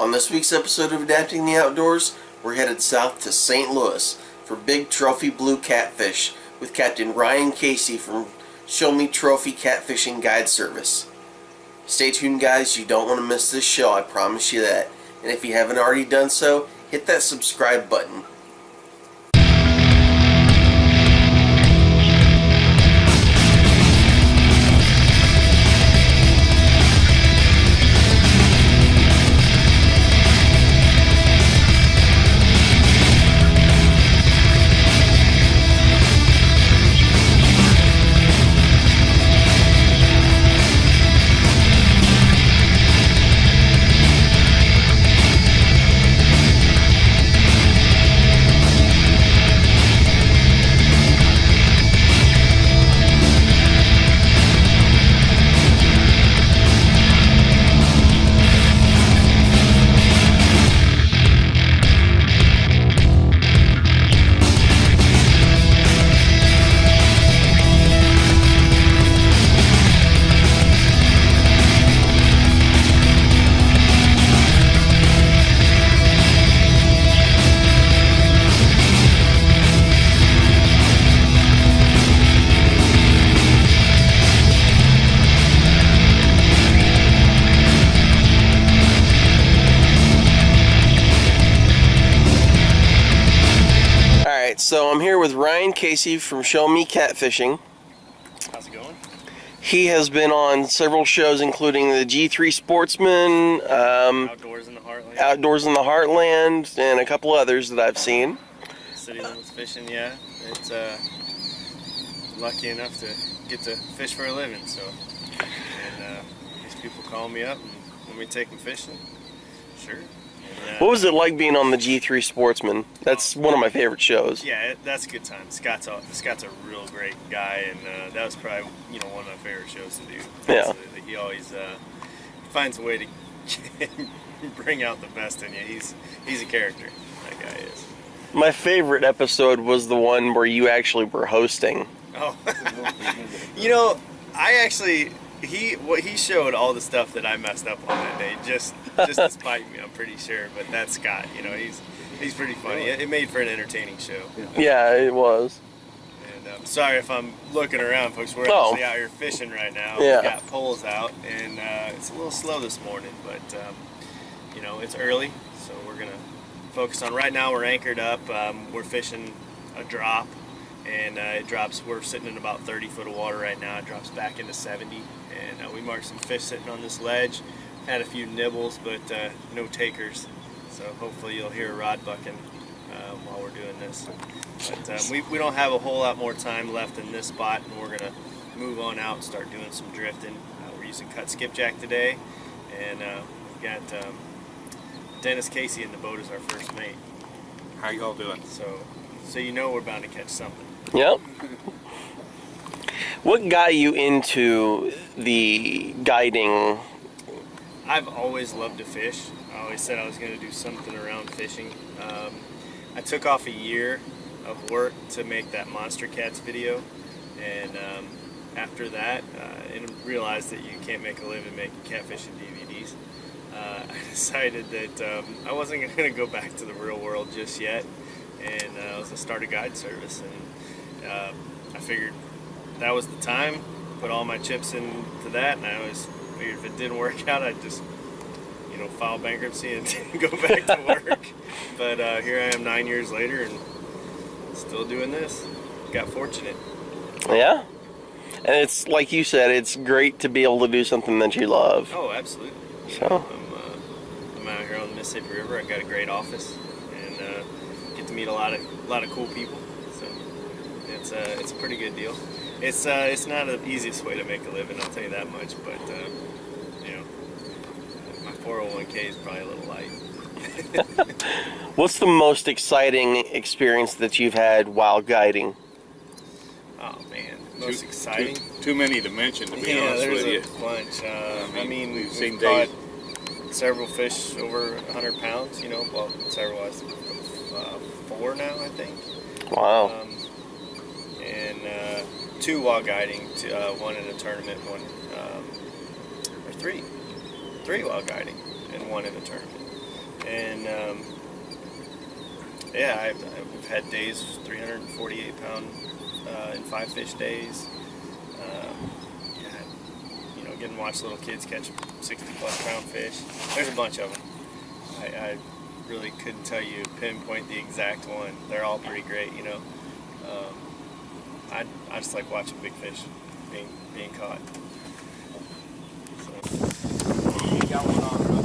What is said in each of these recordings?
On this week's episode of Adapting the Outdoors, we're headed south to St. Louis for big trophy blue catfish with Captain Ryan Casey from Show Me Trophy Catfishing Guide Service. Stay tuned, guys. You don't want to miss this show, I promise you that. And if you haven't already done so, hit that subscribe button. So I'm here with Ryan Casey from Show Me Catfishing. How's it going? He has been on several shows, including the G3 Sportsman, Outdoors in the Heartland. Outdoors in the Heartland, and a couple others that I've seen. City Limits Fishing, yeah. It's lucky enough to get to fish for a living, so. And these people call me up and want me to take them fishing. Sure. What was it like being on the G3 Sportsman? That's one of my favorite shows. Yeah, that's a good time. Scott's a real great guy, and that was probably one of my favorite shows to do. Yeah. He always finds a way to bring out the best in you. He's a character. That guy is. My favorite episode was the one where you actually were hosting. Oh, I actually. He showed all the stuff that I messed up on that day, just to spite me, I'm pretty sure. But that's Scott, he's pretty funny. It made for an entertaining show. Yeah, it was. And I'm sorry if I'm looking around, folks. We're actually out here fishing right now. Yeah. We got poles out, and it's a little slow this morning, but it's early, so we're gonna focus on. Right now, we're anchored up. We're fishing a drop. And it drops, we're sitting in about 30 foot of water right now. It drops back into 70. And we marked some fish sitting on this ledge. Had a few nibbles, but no takers. So hopefully you'll hear a rod bucking while we're doing this. But we don't have a whole lot more time left in this spot, and we're going to move on out and start doing some drifting. We're using cut skipjack today. And we've got Dennis Casey in the boat as our first mate. How y'all doing? So we're bound to catch something. Yep. What got you into the guiding? I've always loved to fish. I always said I was going to do something around fishing. I took off a year of work to make that Monster Cats video, and after that, and realized that you can't make a living making catfishing DVDs. I decided that I wasn't going to go back to the real world just yet. And I was going to start a guide service, and I figured that was the time, put all my chips into that, and I always figured if it didn't work out, I'd just, file bankruptcy and go back to work. But here I am 9 years later and still doing this. Got fortunate. Yeah. And it's, like you said, it's great to be able to do something that you love. Oh, absolutely. So I'm out here on the Mississippi River. I've got a great office, and get to meet a lot of cool people, so it's a pretty good deal. It's not the easiest way to make a living, I'll tell you that much, but my 401k is probably a little light. What's the most exciting experience that you've had while guiding? Oh man, most exciting? Too many to mention, to be honest with you. Yeah, there's a bunch. I mean, we've seen caught days. several fish over 100 pounds, well, several, 4 now, I think. Wow. And 2 while guiding, 1 in a tournament, 1, or 3 while guiding, and 1 in a tournament. And yeah, we've had days 348 pound in 5 fish days. Getting to watch little kids catch 60+ pound fish. There's a bunch of them. I really couldn't tell you, pinpoint the exact one. They're all pretty great, you know. I just like watching big fish being caught. So. You got one on, bro.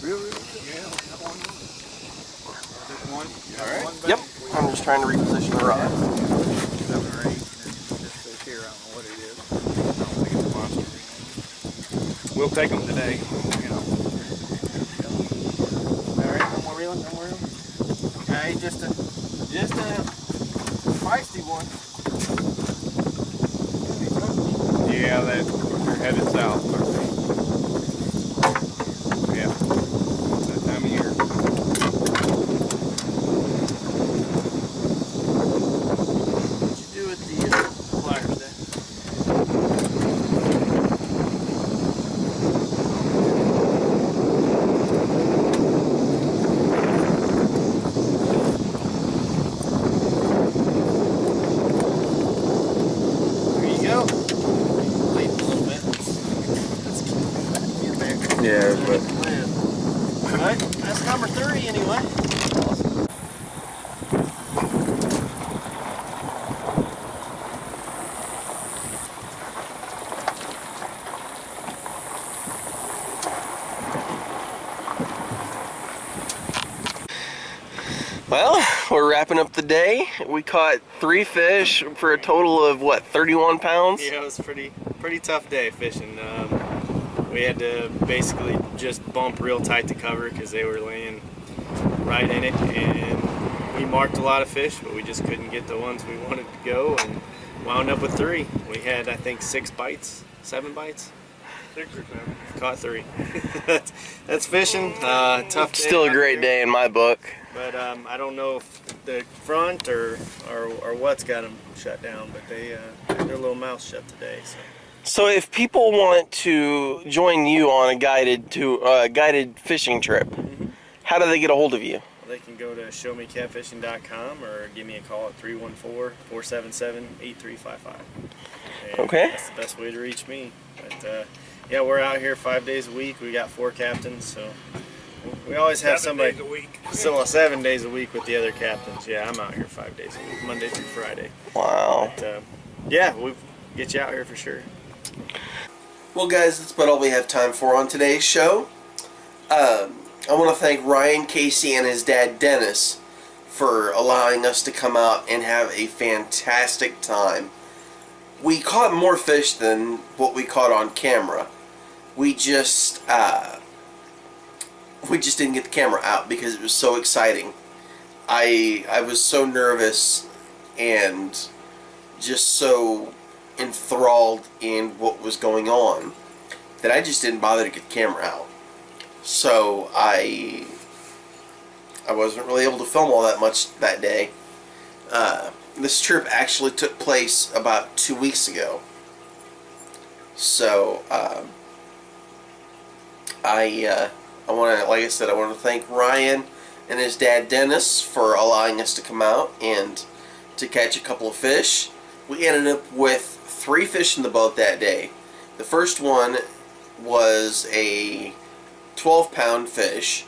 Really? Yeah, got one. Just one? All right. One Yep. I'm just trying to reposition the rod. 7 or 8, and just fish here. I don't know what it is. I don't think it's a monster. We'll take them today. You know. All right, no more reeling, no more reeling. Okay, just a feisty one. Yeah, they're headed south. Yeah, that time of year. What'd you do with the pliers there? There you go. Leave a little bit. Let's keep that in there. Yeah, but Alright, that's number 30 anyway. Awesome. Well, we're wrapping up the day. We caught 3 fish for a total of what, 31 pounds? Yeah, it was pretty tough day fishing. We had to basically just bump real tight to cover because they were laying right in it, and we marked a lot of fish, but we just couldn't get the ones we wanted to go, and wound up with 3. We had, I think, 7 bites. 6 or 7. Caught 3. That's fishing. Tough day. Still a great day in my book. But I don't know if the front or what's got them shut down, but they had their little mouths shut today. So if people want to join you on a guided fishing trip, how do they get a hold of you? They can go to showmecatfishing.com or give me a call at 314-477-8355. Okay. That's the best way to reach me. But yeah, we're out here 5 days a week. We got 4 captains, so we always have 7 somebody. days a week. So 7 days a week with the other captains. Yeah, I'm out here 5 days a week, Monday through Friday. Wow. But, yeah, we'll get you out here for sure. Well, guys, that's about all we have time for on today's show. I want to thank Ryan Casey and his dad Dennis for allowing us to come out and have a fantastic time. We caught more fish than what we caught on camera. We just didn't get the camera out because it was so exciting. I was so nervous and just so enthralled in what was going on that I just didn't bother to get the camera out. So I wasn't really able to film all that much that day. This trip actually took place about 2 weeks ago. So I want to, like I said, I want to thank Ryan and his dad Dennis for allowing us to come out and to catch a couple of fish. We ended up with 3 fish in the boat that day. The first one was a 12-pound fish.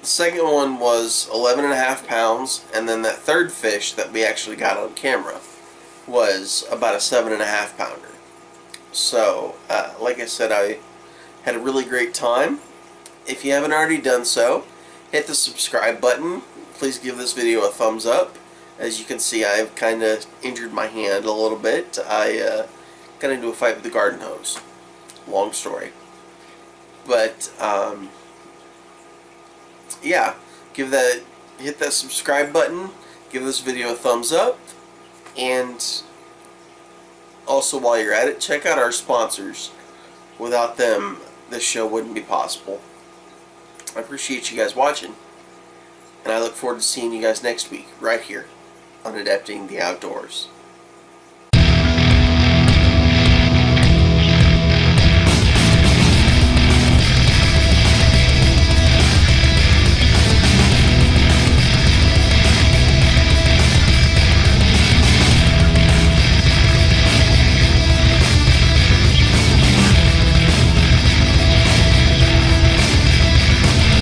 The second one was 11.5 pounds, and then that third fish that we actually got on camera was about a 7.5 pounder. So, like I said, I had a really great time. If you haven't already done so, hit the subscribe button. Please give this video a thumbs up. As you can see, I've kind of injured my hand a little bit. I got into a fight with the garden hose. Long story. But, yeah, hit that subscribe button, give this video a thumbs up, and also while you're at it, check out our sponsors. Without them, this show wouldn't be possible. I appreciate you guys watching, and I look forward to seeing you guys next week, right here on Adapting the Outdoors.